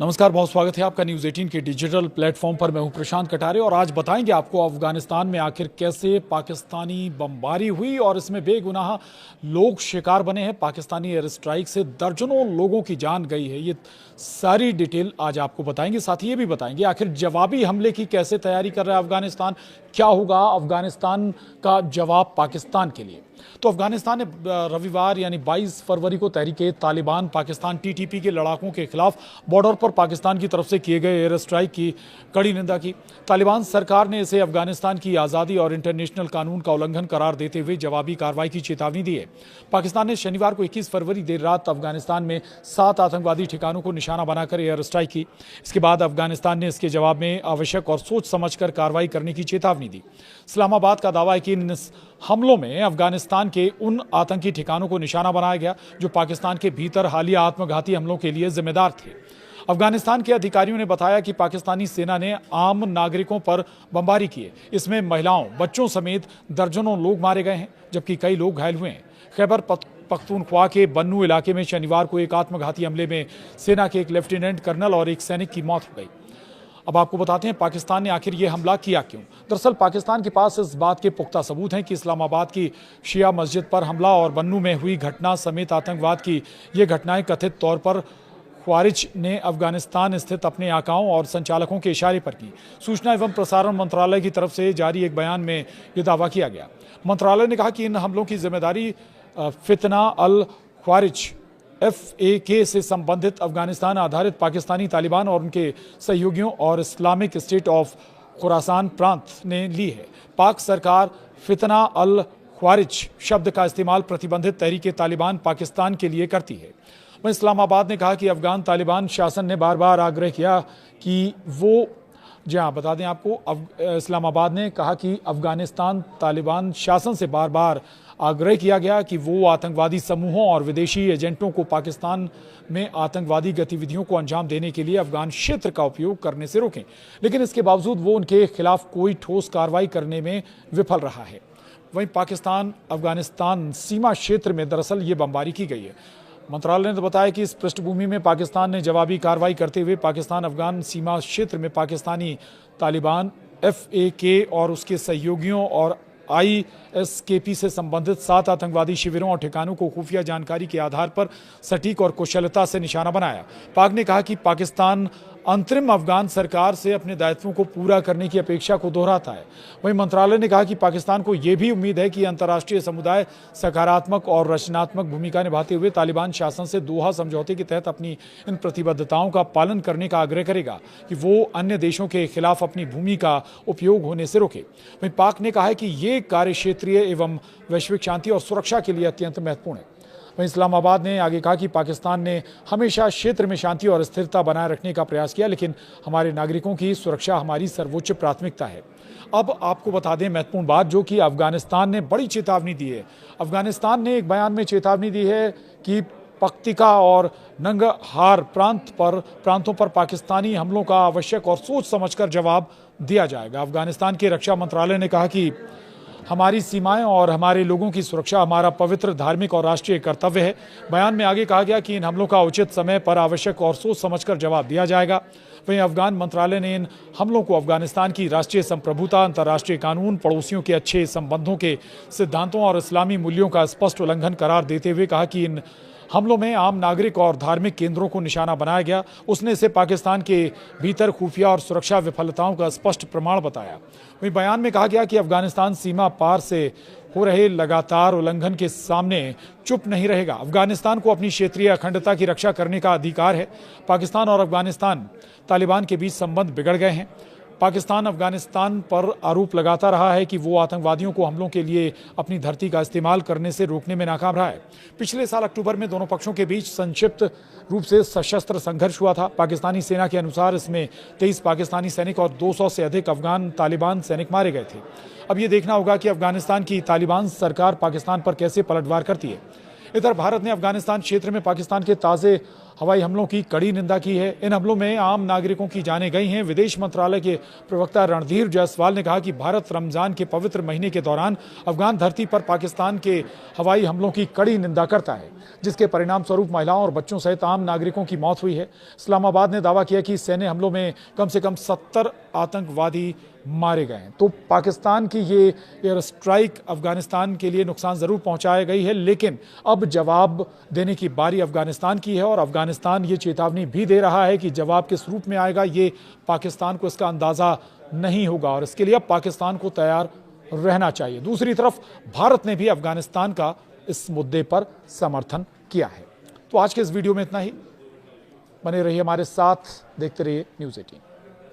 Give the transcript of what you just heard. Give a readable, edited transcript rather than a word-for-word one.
नमस्कार, बहुत स्वागत है आपका न्यूज़ 18 के डिजिटल प्लेटफॉर्म पर। मैं हूं प्रशांत कटारे और आज बताएंगे आपको अफगानिस्तान में आखिर कैसे पाकिस्तानी बमबारी हुई और इसमें बेगुनाह लोग शिकार बने हैं। पाकिस्तानी एयर स्ट्राइक से दर्जनों लोगों की जान गई है। ये सारी डिटेल आज आपको बताएंगे। साथ ही ये भी बताएंगे आखिर जवाबी हमले की कैसे तैयारी कर रहा है अफगानिस्तान, क्या होगा अफगानिस्तान का जवाब पाकिस्तान के लिए। तो अफगानिस्तान ने रविवार यानी 22 फरवरी को तहरीके तालिबान पाकिस्तान टीटीपी के लड़ाकों के खिलाफ बॉर्डर पर पाकिस्तान की तरफ से किए गए एयर स्ट्राइक की कड़ी निंदा की। तालिबान सरकार ने इसे अफगानिस्तान की आज़ादी और इंटरनेशनल कानून का उल्लंघन करार देते हुए जवाबी कार्रवाई की चेतावनी दी है। पाकिस्तान ने शनिवार को 21 फरवरी देर रात अफगानिस्तान में 7 आतंकवादी ठिकानों को निशाना बनाकर एयर स्ट्राइक की। इसके बाद अफगानिस्तान ने इसके जवाब में आवश्यक और सोच समझकर कार्रवाई करने की चेतावनी दी। इस्लामाबाद का दावा है कि इन हमलों में अफगानिस्तान के उन आतंकी ठिकानों को निशाना बनाया गया जो पाकिस्तान के भीतर हालिया आत्मघाती हमलों के लिए जिम्मेदार थे। अफगानिस्तान के अधिकारियों ने बताया कि पाकिस्तानी सेना ने आम नागरिकों पर बमबारी की है। इसमें महिलाओं, बच्चों समेत दर्जनों लोग मारे गए हैं जबकि कई लोग घायल हुए हैं। खैबर पख्तूनख्वा के बन्नू इलाके में शनिवार को एक आत्मघाती हमले में सेना के एक लेफ्टिनेंट कर्नल और एक सैनिक की मौत हो गई। अब आपको बताते हैं पाकिस्तान ने आखिर ये हमला किया क्यों। दरअसल पाकिस्तान के पास इस बात के पुख्ता सबूत हैं कि इस्लामाबाद की शिया मस्जिद पर हमला और बन्नू में हुई घटना समेत आतंकवाद की ये घटनाएं कथित तौर पर ख्वारिज ने अफगानिस्तान स्थित अपने आकाओं और संचालकों के इशारे पर की। सूचना एवं प्रसारण मंत्रालय की तरफ से जारी एक बयान में यह दावा किया गया। मंत्रालय ने कहा कि इन हमलों की जिम्मेदारी फितना अल ख्वारिज FAK से संबंधित अफगानिस्तान आधारित पाकिस्तानी तालिबान और उनके सहयोगियों और इस्लामिक स्टेट ऑफ खुरासान प्रांत ने ली है। पाक सरकार फितना अल ख्वारिज शब्द का इस्तेमाल प्रतिबंधित तहरीके तालिबान पाकिस्तान के लिए करती है। वहीं इस्लामाबाद ने कहा कि अफगान तालिबान शासन ने बार बार आग्रह किया कि वो बता दें आपको, इस्लामाबाद ने कहा कि अफगानिस्तान तालिबान शासन से बार बार आग्रह किया गया कि वो आतंकवादी समूहों और विदेशी एजेंटों को पाकिस्तान में आतंकवादी गतिविधियों को अंजाम देने के लिए अफगान क्षेत्र का उपयोग करने से रोकें, लेकिन इसके बावजूद वो उनके खिलाफ कोई ठोस कार्रवाई करने में विफल रहा है। वहीं पाकिस्तान अफगानिस्तान सीमा क्षेत्र में दरअसल ये बमबारी की गई है। मंत्रालय ने बताया कि इस पृष्ठभूमि में पाकिस्तान ने जवाबी कार्रवाई करते हुए पाकिस्तान अफगान सीमा क्षेत्र में पाकिस्तानी तालिबान, FAK और उसके सहयोगियों और ISKP से संबंधित 7 आतंकवादी शिविरों और ठिकानों को खुफिया जानकारी के आधार पर सटीक और कुशलता से निशाना बनाया। पाक ने कहा कि पाकिस्तान अंतरिम अफगान सरकार से अपने दायित्वों को पूरा करने की अपेक्षा को दोहराता है। वहीं मंत्रालय ने कहा कि पाकिस्तान को यह भी उम्मीद है कि अंतर्राष्ट्रीय समुदाय सकारात्मक और रचनात्मक भूमिका निभाते हुए तालिबान शासन से दोहा समझौते के तहत अपनी इन प्रतिबद्धताओं का पालन करने का आग्रह करेगा कि वो अन्य देशों के खिलाफ अपनी भूमि का उपयोग होने से रोके। वहीं पाक ने कहा है कि ये कार्य क्षेत्रीय एवं वैश्विक शांति और सुरक्षा के लिए अत्यंत महत्वपूर्ण है। वहीं इस्लामाबाद ने आगे कहा कि पाकिस्तान ने हमेशा क्षेत्र में शांति और स्थिरता बनाए रखने का प्रयास किया, लेकिन हमारे नागरिकों की सुरक्षा हमारी सर्वोच्च प्राथमिकता है। अब आपको बता दें महत्वपूर्ण बात जो कि अफगानिस्तान ने बड़ी चेतावनी दी है। अफगानिस्तान ने एक बयान में चेतावनी दी है कि पख्तिका और नंगरहार प्रांतों पर पाकिस्तानी हमलों का आवश्यक और सोच समझकर जवाब दिया जाएगा। अफगानिस्तान के रक्षा मंत्रालय ने कहा कि हमारी सीमाएं और हमारे लोगों की सुरक्षा हमारा पवित्र धार्मिक और राष्ट्रीय कर्तव्य है। बयान में आगे कहा गया कि इन हमलों का उचित समय पर आवश्यक और सोच समझकर जवाब दिया जाएगा। वहीं अफगान मंत्रालय ने इन हमलों को अफगानिस्तान की राष्ट्रीय संप्रभुता, अंतर्राष्ट्रीय कानून, पड़ोसियों के अच्छे संबंधों के सिद्धांतों और इस्लामी मूल्यों का स्पष्ट उल्लंघन करार देते हुए कहा कि इन हमलों में आम नागरिक और धार्मिक केंद्रों को निशाना बनाया गया। उसने इसे पाकिस्तान के भीतर खुफिया और सुरक्षा विफलताओं का स्पष्ट प्रमाण बताया। वहीं बयान में कहा गया कि अफगानिस्तान सीमा पार से हो रहे लगातार उल्लंघन के सामने चुप नहीं रहेगा। अफगानिस्तान को अपनी क्षेत्रीय अखंडता की रक्षा करने का अधिकार है। पाकिस्तान और अफगानिस्तान तालिबान के बीच संबंध बिगड़ गए हैं। पाकिस्तान अफगानिस्तान पर आरोप लगाता रहा है कि वो आतंकवादियों को हमलों के लिए अपनी धरती का इस्तेमाल करने से रोकने में नाकाम रहा है। पिछले साल अक्टूबर में दोनों पक्षों के बीच संक्षिप्त रूप से सशस्त्र संघर्ष हुआ था। पाकिस्तानी सेना के अनुसार इसमें 23 पाकिस्तानी सैनिक और 200 से अधिक अफगान तालिबान सैनिक मारे गए थे। अब ये देखना होगा कि अफगानिस्तान की तालिबान सरकार पाकिस्तान पर कैसे पलटवार करती है। इधर भारत ने अफगानिस्तान क्षेत्र में पाकिस्तान के ताज़े हवाई हमलों की कड़ी निंदा की है। इन हमलों में आम नागरिकों की जानें गई हैं। विदेश मंत्रालय के प्रवक्ता रणधीर जायसवाल ने कहा कि भारत रमजान के पवित्र महीने के दौरान अफगान धरती पर पाकिस्तान के हवाई हमलों की कड़ी निंदा करता है, जिसके परिणाम स्वरूप महिलाओं और बच्चों सहित आम नागरिकों की मौत हुई है। इस्लामाबाद ने दावा किया कि सैन्य हमलों में कम से कम 70 आतंकवादी मारे गए हैं। तो पाकिस्तान की ये एयर स्ट्राइक अफगानिस्तान के लिए नुकसान जरूर पहुंचाई गई है, लेकिन अब जवाब देने की बारी अफगानिस्तान की है और अफगानिस्तान ये चेतावनी भी दे रहा है कि जवाब किस रूप में आएगा ये पाकिस्तान को इसका अंदाजा नहीं होगा और इसके लिए अब पाकिस्तान को तैयार रहना चाहिए। दूसरी तरफ भारत ने भी अफगानिस्तान का इस मुद्दे पर समर्थन किया है। तो आज के इस वीडियो में इतना ही। बने रहिए हमारे साथ, देखते रहिए न्यूज़ 18।